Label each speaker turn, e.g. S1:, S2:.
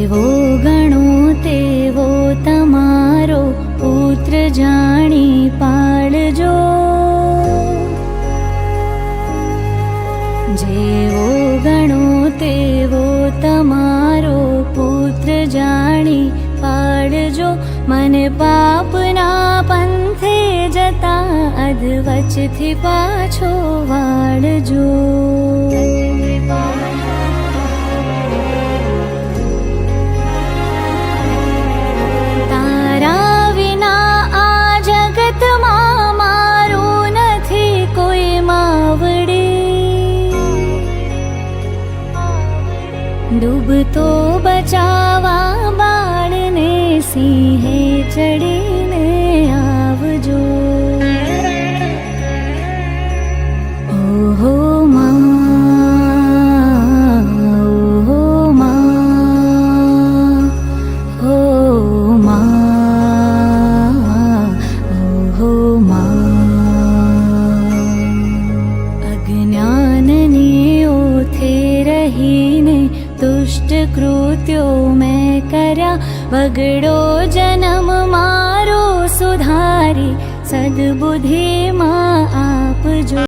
S1: જેવો ગણો તેવો તમારો પુત્ર જાણી પાળજો. જેવો ગણો તેવો તમારો પુત્ર જાણી પાળજો. મને પાપના પંથે જતા અધવચથી પાછો વાળજો. તારા વિના આ જગતમાં મારું નથી કોઈ માવડી. ડૂબતો બચાવા બાળને સિંહે ચડીને આવજો. ઓહો માં, ઓહો માં, હો માં, ઓહો માં. અજ્ઞાનની ઓથે રહીને દુષ્ટ કૃત્યો મેં કર્યા. બગડો જન્મ મારો સુધારી સદબુદ્ધિમાં આપજો.